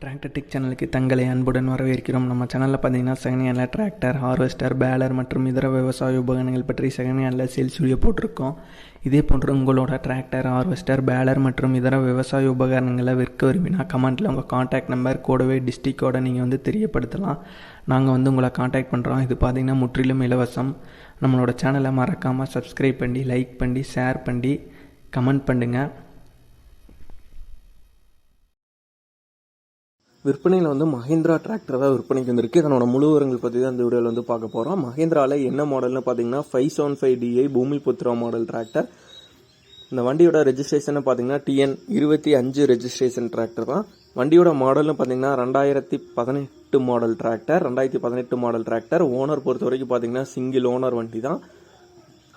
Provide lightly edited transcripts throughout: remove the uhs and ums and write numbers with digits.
Tractor tech சேனலுக்கு தங்களை அன்புடன் வரவேற்கிறோம். நம்ம சேனலில் பார்த்தீங்கன்னா second handle tractor, harvester, baler மற்றும் இதர விவசாய உபகரணங்கள் பற்றி செகண்ட் ஹேண்டில் சேல்ஸ் வீடியோ போட்டிருக்கோம். இதே போன்று உங்களோட டிராக்டர், ஹார்வெஸ்டர், பேலர் மற்றும் இதர விவசாய உபகரணங்களை விற்க விரும்பினா கமெண்ட்டில் உங்கள் காண்டாக்ட் நம்பர் கூடவே டிஸ்ட்ரிக்டோட நீங்கள் தெரியப்படுத்தலாம். நாங்கள் உங்களை காண்டாக்ட் பண்ணுறோம். இது பார்த்திங்கன்னா முற்றிலும் இலவசம். நம்மளோட சேனலை மறக்காமல் சப்ஸ்கிரைப் பண்ணி, லைக் பண்ணி, ஷேர் பண்ணி, கமெண்ட் பண்ணுங்கள். விற்பனையில் மஹிந்திரா டிராக்டர் தான் விற்பனைக்கு வந்திருக்கு. இதனோட முழு விவரங்கள் பற்றி தான் இந்த வீடியோவில் பார்க்க போகிறோம். மஹிந்திராவில் என்ன மாடல்னு பார்த்தீங்கன்னா 575DI பூமிபுத்ரா மாடல் டிராக்டர். இந்த வண்டியோட ரெஜிஸ்ட்ரேஷன் பார்த்தீங்கன்னா TN 25 ரெஜிஸ்ட்ரேஷன் டிராக்டர் தான். வண்டியோட மாடல்னு பார்த்தீங்கன்னா 2018 model tractor. 2018 model tractor. Owner பொறுத்த வரைக்கும் பார்த்தீங்கன்னா சிங்கிள் ஓனர் வண்டி தான்.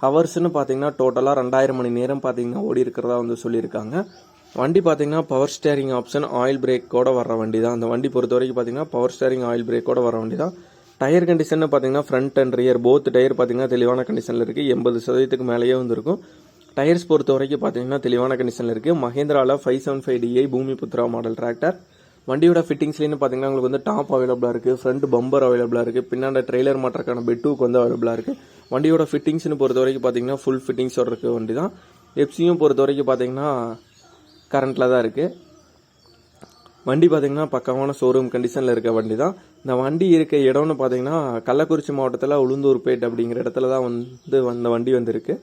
ஹவர்ஸ்னு பார்த்தீங்கன்னா டோட்டலாக 2000 மணி நேரம் பார்த்தீங்கன்னா ஓடி இருக்கிறதா சொல்லியிருக்காங்க. வண்டி பார்த்தீங்கன்னா பவர் ஸ்டேரிங் ஆப்ஷன், ஆயில் பிரேக்கோட வர வண்டி தான். அந்த வண்டி பொறுத்த வரைக்கும் பார்த்தீங்கன்னா பவர் ஸ்டேரிங், ஆயில் பிரேக்கோட வர வண்டி தான். டயர் கண்டிஷன் பார்த்தீங்கன்னா front and rear both tyre பார்த்தீங்கன்னா தெளிவான கண்டிஷனில் இருக்குது. 80% மேலேயே இருக்கும். டயர்ஸ் பொறுத்த வரைக்கும் பார்த்தீங்கன்னா தெளிவான கண்டிஷனில் இருக்குது. மஹேந்திராவில் 575DI பூமிபுத்ரா மாடல் டிராக்டர். வண்டியோட ஃபிட்டிங்ஸ்லேன்னு பார்த்தீங்கன்னா உங்களுக்கு டாப் அவைலபிளாக இருக்குது, ஃப்ரண்ட் பம்பர் அவைலபிளாக இருக்குது, பின்னாடி ட்ரெய்லர் மாற்றக்கான பெட்டுக்கு அவைலபிளாக இருக்குது. வண்டியோட ஃபிட்டிங்ஸ்னு பொறுத்த வரைக்கும் பார்த்தீங்கன்னா ஃபுல் ஃபிட்டிங்ஸோட இருக்க வண்டி தான். எஃப்சியும் பொறுத்த வரைக்கும் பார்த்தீங்கன்னா கரண்ட்டில் தான் இருக்குது. வண்டி பார்த்தீங்கன்னா பக்கமான ஷோரூம் கண்டிஷனில் இருக்க வண்டி தான். இந்த வண்டி இருக்க இடம்னு பார்த்தீங்கன்னா கள்ளக்குறிச்சி மாவட்டத்தில் உளுந்தூர்பேட் அப்படிங்கிற இடத்துல தான் அந்த வண்டி வந்திருக்கு.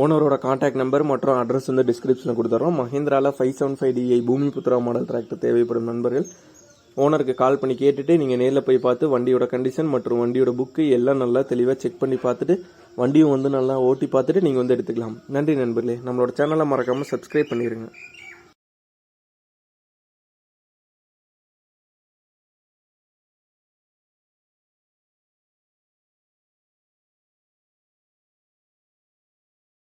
ஓனரோட கான்டாக்ட் நம்பர் மற்றும் அட்ரஸ் டிஸ்கிரிப்ஷனில் கொடுத்துட்றோம். மஹிந்திராவில் 575DI பூமிபுத்ரா மாடல் டிராக்டர் தேவைப்படும் நண்பர்கள் ஓனருக்கு கால் பண்ணி கேட்டுட்டு நீங்கள் நேரில் போய் பார்த்து வண்டியோட கண்டிஷன் மற்றும் வண்டியோட புக்கு எல்லாம் நல்லா தெளிவாக செக் பண்ணி பார்த்துட்டு வண்டியும் நல்லா ஓட்டி பார்த்துட்டு நீங்கள் எடுத்துக்கலாம். நன்றி நண்பர்களே. நம்மளோட சேனலை மறக்காமல் சப்ஸ்கிரைப் பண்ணிடுங்க.